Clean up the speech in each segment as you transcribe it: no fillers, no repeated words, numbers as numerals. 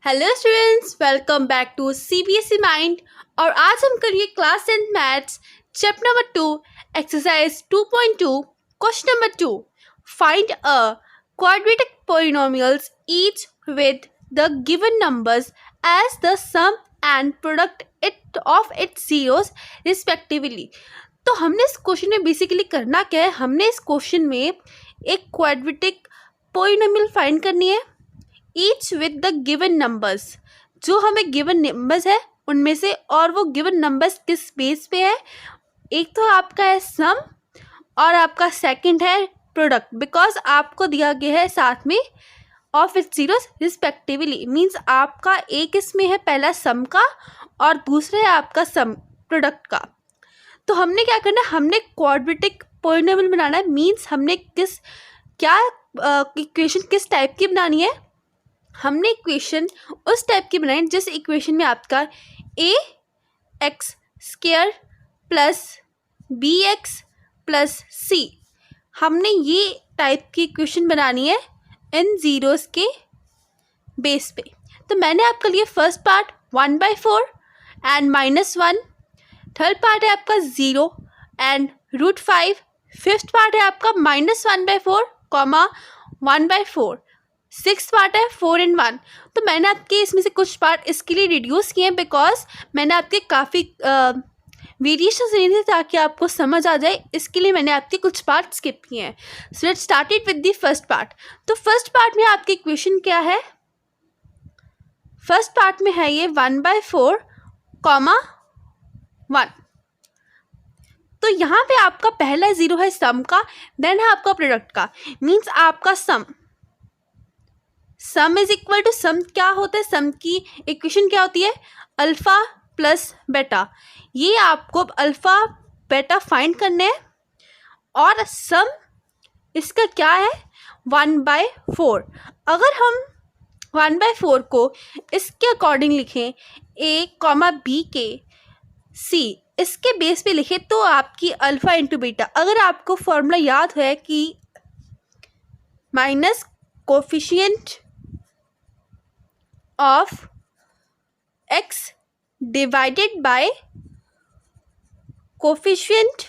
Hello students, welcome back to CBSE mind. और आज हम करेंगे class 10 maths chapter number 2 exercise 2.2 question number 2। Find a quadratic polynomials each with the given numbers as the sum and product it of its zeros respectively. तो हमने इस question में basically करना क्या है, हमने इस क्वेश्चन में एक क्वाड्रेटिक पोलिनोमियल फाइंड करनी है each with the given numbers, जो हमें गिवन नंबर्स है उनमें से, और वो गिवन नंबर्स किस बेस पे है। एक तो आपका है सम और आपका सेकंड है प्रोडक्ट, बिकॉज आपको दिया गया है साथ में of its zeros respectively. Means आपका एक इसमें है पहला सम का और दूसरा है आपका सम प्रोडक्ट का। तो हमने क्या करना है, हमने क्वाड्रेटिक पोलिनोमियल बनाना है। मीन्स हमने इक्वेशन किस टाइप की बनानी है, हमने इक्वेशन उस टाइप की बनाई जिस इक्वेशन में आपका ax² plus bx plus c, हमने ये टाइप की इक्वेशन बनानी है इन जीरोस के बेस पे। तो मैंने आपके लिए first part 1/4 and -1, third part है आपका 0 एंड √5, फिफ्थ पार्ट है आपका -1/4, 1/4, सिक्स पार्ट है 4 and 1। तो मैंने आपके इसमें से कुछ पार्ट इसके लिए रिड्यूस किए हैं, बिकॉज मैंने आपके काफ़ी वेरिएशंस नहीं थे ताकि आपको समझ आ जाए, इसके लिए मैंने आपके कुछ पार्ट स्किप किए हैं। So let's started with the first part. तो फर्स्ट पार्ट में आपकी इक्वेशन क्या है, फर्स्ट पार्ट में है ये 1/4, 1। तो यहाँ पे आपका पहला 0 है सम का, देन है आपका प्रोडक्ट का। मीन्स आपका सम इज इक्वल टू सम क्या होता है, सम की इक्वेशन क्या होती है, अल्फा प्लस बेटा। ये आपको अल्फा बेटा फाइंड करने हैं और सम इसका क्या है 1/4। अगर हम 1/4 को इसके अकॉर्डिंग लिखें a, b के c इसके बेस पे लिखें तो आपकी अल्फा इंटू बीटा। अगर आपको फॉर्मूला याद है कि minus coefficient of x divided by coefficient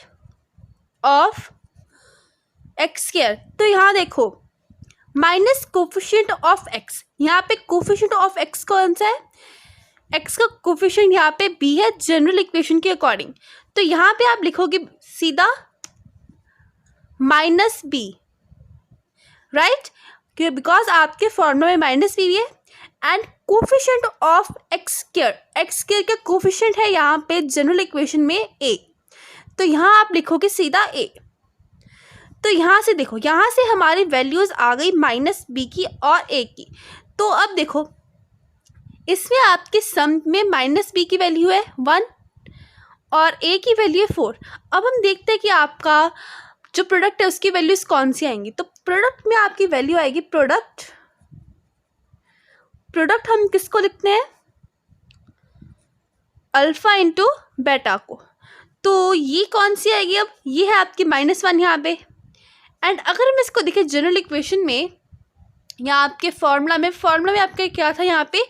of x²। तो यहाँ देखो माइनस कोफिशिएंट ऑफ x, यहाँ पे कोफिशिएंट ऑफ x कौन सा है, x का कोफिशिएंट यहाँ पे b है जनरल इक्वेशन के अकॉर्डिंग। तो यहाँ पे आप लिखोगे सीधा -b, राइट, बिकॉज आपके फॉर्मूला में -b भी है। एंड कोफिशिएंट ऑफ x² का कोफिशिएंट है यहाँ पे जनरल इक्वेशन में a, तो यहाँ आप लिखोगे सीधा a। तो यहाँ से देखो, यहाँ से हमारी वैल्यूज आ गई -b की और a की। तो अब देखो इसमें आपके सम में -b की वैल्यू है 1 और a की वैल्यू है 4। अब हम देखते हैं कि आपका जो प्रोडक्ट है उसकी वैल्यूज कौन सी आएंगी। तो प्रोडक्ट में आपकी वैल्यू आएगी प्रोडक्ट हम किसको लिखते हैं, अल्फा इंटू बेटा को। तो ये कौन सी आएगी, अब ये है आपकी -1 यहाँ पे। एंड अगर हम इसको देखें जनरल इक्वेशन में, यहाँ आपके फॉर्मूला में आपका क्या था, यहाँ पे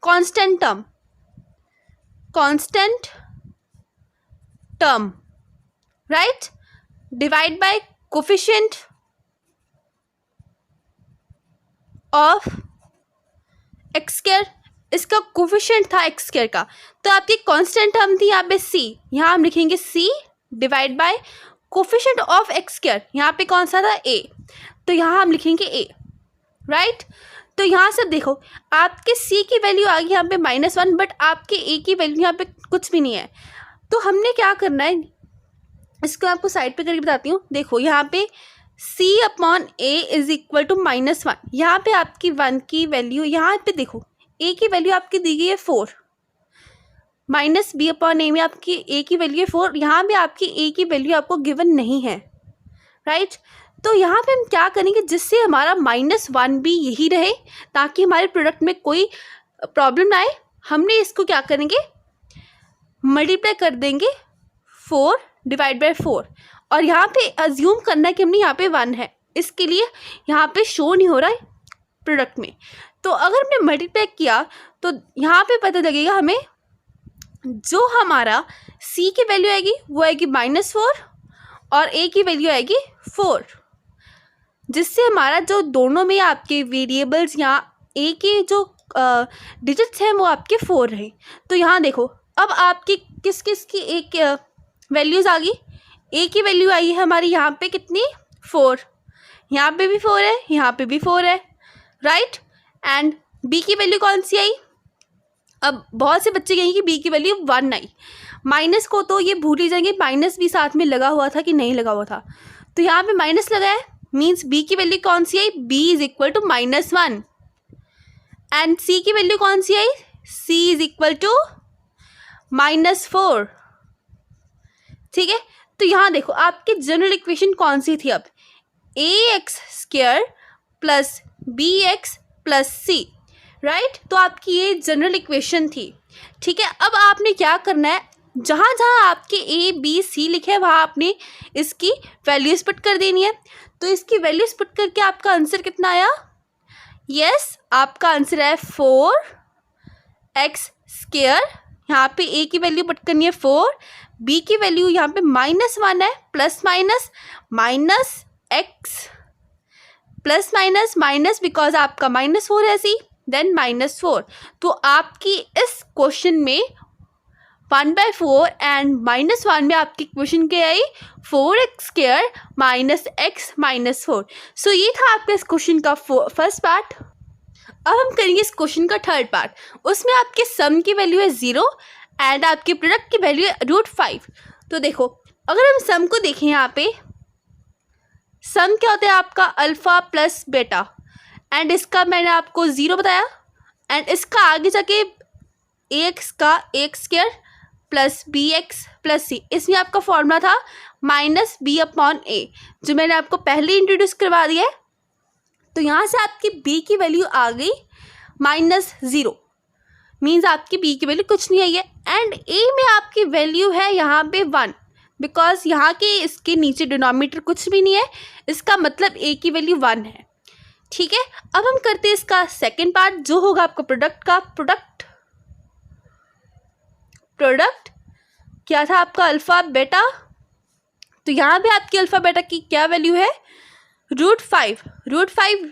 constant term, right, divide by coefficient of x²। इसका कोफिशिएंट था x² का, तो आपकी कांस्टेंट टर्म थी यहाँ पे c, यहाँ हम लिखेंगे c divide by coefficient of x², यहाँ पे कौन सा था a, तो यहाँ हम लिखेंगे a, राइट। तो यहाँ से देखो आपके c की वैल्यू आ गई यहाँ पे -1, बट आपके a की वैल्यू यहाँ पे कुछ भी नहीं है। तो हमने क्या करना है, इसको आपको साइड पे करके बताती हूँ। देखो यहाँ पे c/a इज इक्वल टू -1, यहाँ पे आपकी 1 की वैल्यू, यहाँ पे देखो a की वैल्यू आपकी दी गई है 4, -b/a में आपकी a की वैल्यू है 4, यहाँ पे आपकी a की वैल्यू आपको गिवन नहीं है, राइट। तो यहाँ पे हम क्या करेंगे, जिससे हमारा -1 भी यही रहे ताकि हमारे प्रोडक्ट में कोई प्रॉब्लम ना आए, हमने इसको क्या करेंगे मल्टीप्लाई कर देंगे 4 डिवाइड बाय 4, और यहाँ पे अज्यूम करना है कि हमने यहाँ पे 1 है, इसके लिए यहाँ पे शो नहीं हो रहा है प्रोडक्ट में। तो अगर हमने मल्टीप्लाई किया तो यहाँ पे पता लगेगा हमें जो हमारा C की वैल्यू आएगी वो आएगी -4 और A की वैल्यू आएगी 4, जिससे हमारा जो दोनों में आपके वेरिएबल्स यहाँ A के जो डिजिट्स हैं वो आपके 4 रहे। तो यहाँ देखो अब आपकी किस किस की एक वैल्यूज़ आ गई। A की वैल्यू आई है हमारी यहाँ पे कितनी 4, यहाँ पे भी 4 है, यहाँ पे भी 4 है, राइट। एंड B की वैल्यू कौन सी आई। अब बहुत से बच्चे कहेंगे कि B की वैल्यू 1 आई। माइनस को तो ये भूल ही जाएंगे, माइनस भी साथ में लगा हुआ था कि नहीं लगा हुआ था, तो यहाँ पे माइनस लगा है, मीन्स B की वैल्यू कौन सी आई, B is equal to -1। And C की वैल्यू कौन सी आई, C इज इक्वल टू -4। ठीक है, तो यहाँ देखो आपकी जनरल इक्वेशन कौन सी थी अब, ax² plus bx plus c, right. तो आपकी ये जनरल इक्वेशन थी। ठीक है, अब आपने क्या करना है, जहाँ जहाँ आपके a b c लिखे हैं वहाँ आपने इसकी वैल्यूज पुट कर देनी है। तो इसकी वैल्यूज पुट करके आपका आंसर कितना आया, यस आपका आंसर है 4x²। यहाँ पे a की वैल्यू पुट करनी है 4, b की वैल्यू यहाँ पे -1 है, plus minus x plus minus because आपका -4 है सी, देन -4। तो आपकी इस क्वेश्चन में 1/4 एंड -1 में आपकी क्वेश्चन क्या आई, 4x² -x -4। सो ये था आपका इस क्वेश्चन का फर्स्ट पार्ट। अब हम करेंगे इस क्वेश्चन का थर्ड पार्ट। उसमें आपके सम की वैल्यू है 0 एंड आपके प्रोडक्ट की वैल्यू है √5। तो देखो अगर हम सम को देखें, यहाँ पे सम क्या होता है आपका अल्फ़ा प्लस बीटा, एंड इसका मैंने आपको 0 बताया, एंड इसका आगे जाके ax का ax² plus bx plus c, इसमें आपका फॉर्मूला था -b/a, जो मैंने आपको पहले इंट्रोड्यूस करवा दिया है। तो यहाँ से आपकी b की वैल्यू आ गई -0, मीन्स आपकी b की वैल्यू कुछ नहीं आई है। एंड a में आपकी वैल्यू है यहाँ पे 1, बिकॉज यहाँ के इसके नीचे डिनोमिनेटर कुछ भी नहीं है, इसका मतलब a की वैल्यू 1 है। ठीक है, अब हम करते हैं इसका सेकेंड पार्ट, जो होगा आपका प्रोडक्ट का। प्रोडक्ट क्या था आपका, अल्फ़ा बेटा। तो यहाँ पे आपकी अल्फ़ा बेटा की क्या वैल्यू है, √5,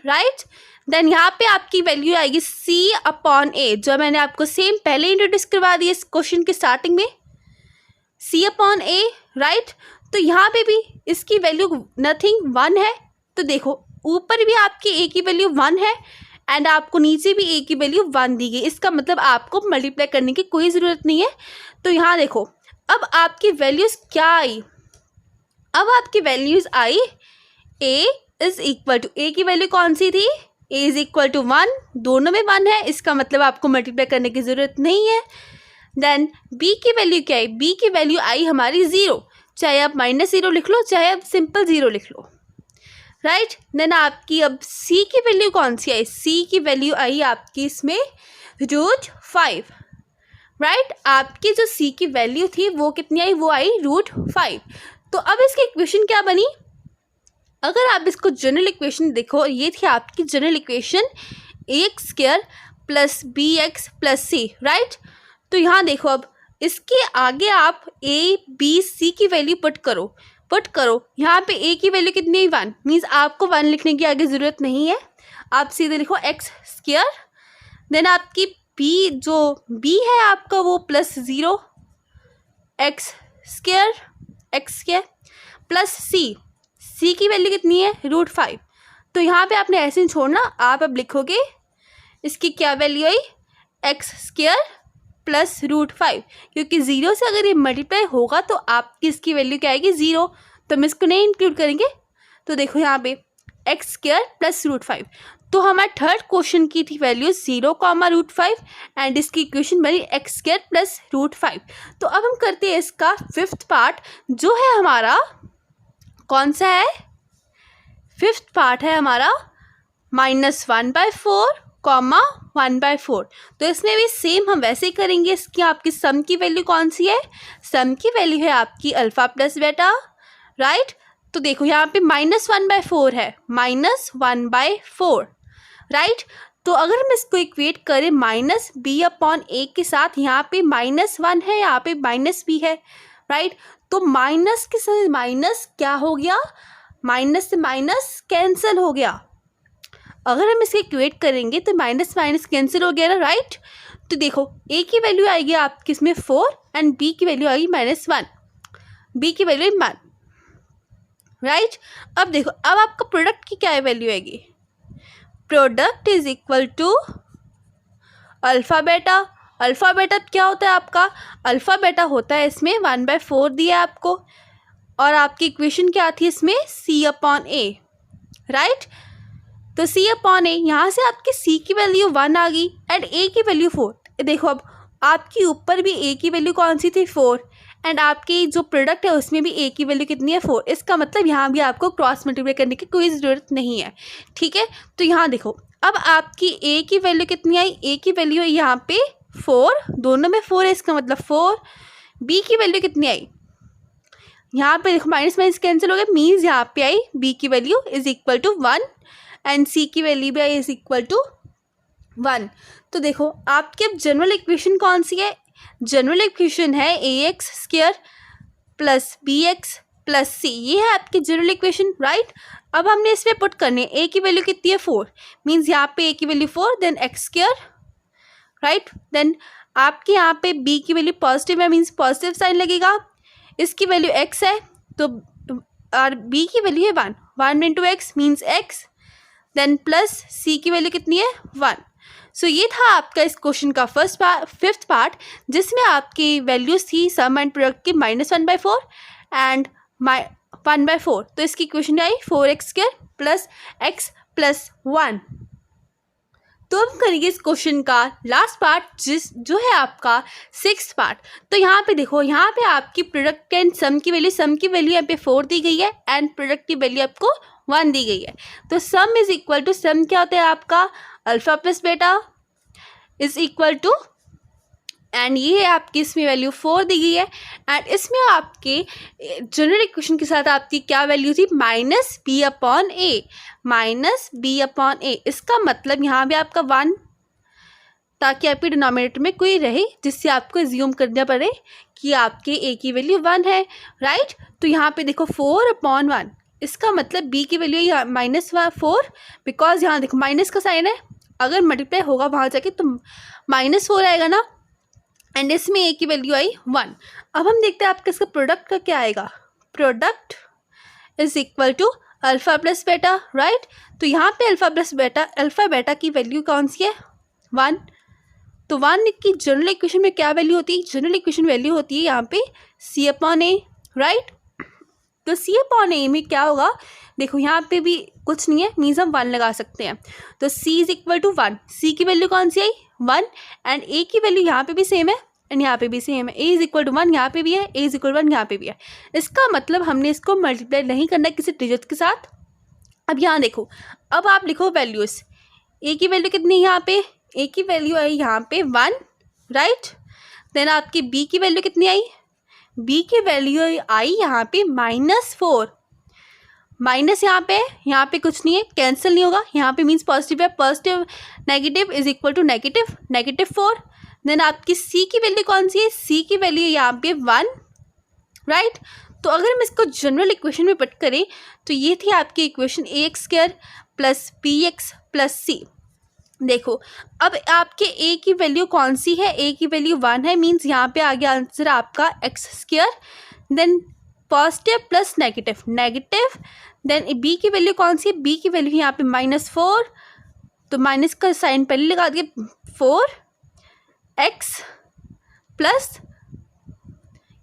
राइट। देन यहाँ पे आपकी वैल्यू आएगी C/A, जो मैंने आपको सेम पहले इंट्रोड्यूस करवा दी इस क्वेश्चन के स्टार्टिंग में, C/A, राइट। तो यहाँ पे भी इसकी वैल्यू नथिंग 1 है। तो देखो ऊपर भी आपकी a की वैल्यू 1 है एंड आपको नीचे भी a की वैल्यू 1 दी गई, इसका मतलब आपको मल्टीप्लाई करने की कोई ज़रूरत नहीं है। तो यहाँ देखो अब आपकी वैल्यूज़ क्या आई, अब आपकी वैल्यूज़ आई a is equal to, a की वैल्यू कौन सी थी, a इज़ इक्वल टू 1, दोनों में 1 है, इसका मतलब आपको मल्टीप्लाई करने की ज़रूरत नहीं है। देन b की वैल्यू क्या है, b की वैल्यू आई हमारी 0, चाहे आप -0 लिख लो चाहे आप सिंपल 0 लिख लो, राइट। देन आपकी अब c की वैल्यू कौन सी आई, c की वैल्यू आई आपकी इसमें √5, राइट। आपकी जो c की वैल्यू थी वो कितनी आई, वो आई √5। तो अब इसकी इक्वेशन क्या बनी, अगर आप इसको जनरल इक्वेशन देखो, ये थी आपकी general equation ax² plus bx plus c, right. तो यहाँ देखो अब इसके आगे आप a b c की वैल्यू पुट करो, यहाँ पे a की वैल्यू कितनी है 1, मीन्स आपको 1 लिखने की आगे ज़रूरत नहीं है, आप सीधे लिखो x²। देन आपकी b जो b है आपका वो +0 x² प्लस c की वैल्यू कितनी है √5। तो यहाँ पे आपने ऐसे नहीं छोड़ना, आप अब लिखोगे इसकी क्या वैल्यू आई x² प्लस √5, क्योंकि 0 से अगर ये मल्टीप्लाई होगा तो आपकी इसकी वैल्यू क्या आएगी 0, तो हम इसको नहीं इंक्लूड करेंगे। तो देखो यहाँ पे x² प्लस √5, तो हमारे थर्ड क्वेश्चन की थी वैल्यू 0, √5 एंड इसकी इक्वेशन बनी x² प्लस √5। तो अब हम करते हैं इसका फिफ्थ पार्ट, जो है हमारा कौन सा है, फिफ्थ पार्ट है हमारा -1/4, 1/4। तो इसमें भी सेम हम वैसे ही करेंगे। इसकी आपकी सम की वैल्यू कौन सी है, सम की वैल्यू है आपकी अल्फ़ा प्लस बेटा, राइट। तो देखो यहाँ पे -1/4 है, -1/4, राइट। तो अगर हम इसको इक्वेट करें माइनस बी अपॉन ए के साथ, यहाँ पे -1 है, यहाँ पे -b है, राइट। तो माइनस के साथ माइनस क्या हो गया, माइनस से माइनस कैंसिल हो गया। अगर हम इसके इक्वेट करेंगे तो माइनस माइनस कैंसिल हो गया ना, राइट। तो देखो a की वैल्यू आएगी आपकी इसमें 4 एंड b की वैल्यू आएगी -1, b की वैल्यू 1, राइट। अब देखो अब आपका प्रोडक्ट की क्या वैल्यू आएगी, product is equal to alpha beta. Alpha beta क्या होता है आपका, अल्फ़ा बेटा होता है इसमें 1/4 दिया है आपको, और आपकी इक्वेशन क्या थी इसमें c अपॉन a, राइट। तो c अपॉन a, यहाँ से आपकी c की वैल्यू 1 आ गई एंड a की वैल्यू 4। देखो अब आपकी ऊपर भी a की वैल्यू कौन सी थी 4, एंड आपकी जो प्रोडक्ट है उसमें भी a की वैल्यू कितनी है 4। इसका मतलब यहाँ भी आपको क्रॉस मल्टीप्लाई करने की कोई ज़रूरत नहीं है, ठीक है। तो यहाँ देखो अब आपकी a की वैल्यू कितनी आई, a की वैल्यू है यहाँ पे 4, दोनों में 4 है, इसका मतलब 4। b की वैल्यू कितनी आई, यहाँ पे देखो माइनस माइनस कैंसिल हो गया, मीन्स यहाँ पे आई b की value is equal to 1 and c की वैल्यू भी आई इज इक्वल टू 1। तो देखो आपकी अब जनरल इक्वेशन कौन सी है, जनरल इक्वेशन है ax² plus bx plus c, ये है आपकी जनरल इक्वेशन, राइट। अब हमने इसमें पुट करनी है, a की वैल्यू कितनी है 4, मीन्स यहाँ पे a की value 4 then x², right. Then आपके यहाँ पे b की वैल्यू पॉजिटिव है, मीन्स पॉजिटिव साइन लगेगा, इसकी वैल्यू x है तो और b की वैल्यू है 1, 1 into x means x, then plus c की वैल्यू कितनी है 1। सो ये था आपका इस क्वेश्चन का फिफ्थ पार्ट, जिसमें आपकी वैल्यूज थी सम एंड प्रोडक्ट की -1/4 एंड 1/4। तो इसकी इक्वेशन आई 4x² प्लस x प्लस 1। तो हम करेंगे इस क्वेश्चन का लास्ट पार्ट जो है आपका 6th पार्ट। तो यहाँ पे देखो, यहाँ पे आपकी प्रोडक्ट एंड सम की वैल्यू यहाँ पे 4 दी गई है एंड प्रोडक्ट की वैल्यू आपको 1 दी गई है। तो सम इज इक्वल टू, सम क्या होता है आपका अल्फ़ा प्लस बेटा इज इक्वल टू, एंड ये है आपकी इसमें वैल्यू 4 दी गई है एंड इसमें आपके जनरल इक्वेशन के साथ आपकी क्या वैल्यू थी -b upon a, -b upon a। इसका मतलब यहाँ भी आपका 1, ताकि आपके डिनोमिनेटर में कोई रहे जिससे आपको एज्यूम करना पड़े कि आपके a की वैल्यू 1 है, राइट। तो यहाँ पे देखो 4 अपॉन 1, इसका मतलब b की वैल्यू है -4, बिकॉज यहाँ देखो माइनस का साइन है, अगर मल्टीप्लाई होगा वहाँ जाके तो -4 आएगा ना, एंड इसमें a की वैल्यू आई 1। अब हम देखते हैं आपका इसका प्रोडक्ट का क्या आएगा, product is equal to alpha plus beta, right. तो यहाँ पे अल्फ़ा बेटा की वैल्यू कौन सी है 1। तो 1 की जनरल इक्वेशन में क्या वैल्यू होती है, जनरल इक्वेशन वैल्यू होती है यहाँ पे c अपॉन a, राइट। तो c अपॉन a में क्या होगा, देखो यहाँ पे भी कुछ नहीं है, मीन्स हम 1 लगा सकते हैं। तो c is equal to 1, c की वैल्यू कौन सी आई 1 एंड a की वैल्यू यहाँ पे भी सेम है एंड यहाँ पे भी सेम है, a इज इक्वल टू 1 यहाँ पे भी है, a इज इक्वल 1 यहाँ पे भी है। इसका मतलब हमने इसको मल्टीप्लाई नहीं करना किसी डिजिट के साथ। अब यहाँ देखो, अब आप लिखो वैल्यूज़, a की वैल्यू कितनी है यहाँ पे, a की वैल्यू आई यहाँ पे 1, राइट। देन आपकी b की वैल्यू कितनी आई, b की वैल्यू आई यहाँ पे -4, माइनस यहाँ पे कुछ नहीं है, कैंसिल नहीं होगा, यहाँ पे मीन्स पॉजिटिव है, positive negative is equal to -4। Then आपकी c की वैल्यू कौन सी है, c की वैल्यू यहाँ पे 1, राइट। तो अगर हम इसको जनरल इक्वेशन में पुट करें तो ये थी आपकी equation ax² plus bx plus c। देखो अब आपके a की वैल्यू कौन सी है, a की वैल्यू 1 है, मीन्स यहाँ पे आ गया आंसर आपका x², then positive plus negative, then b की वैल्यू कौन सी है, b की वैल्यू यहाँ पे -4, तो माइनस का साइन पहले लगा दिए 4x प्लस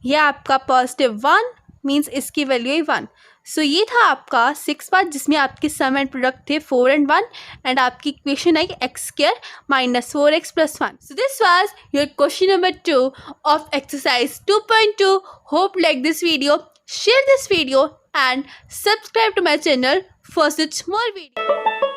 ये आपका पॉजिटिव 1, मीन्स इसकी वैल्यू है 1। सो ये था आपका 6 पार्ट, जिसमें आपके सम एंड प्रोडक्ट थे 4 and 1 एंड आपकी equation I x² -4x + 1। So this was your question number 2 of exercise 2.2। Hope like this video, share this video and subscribe to my channel for such more videos.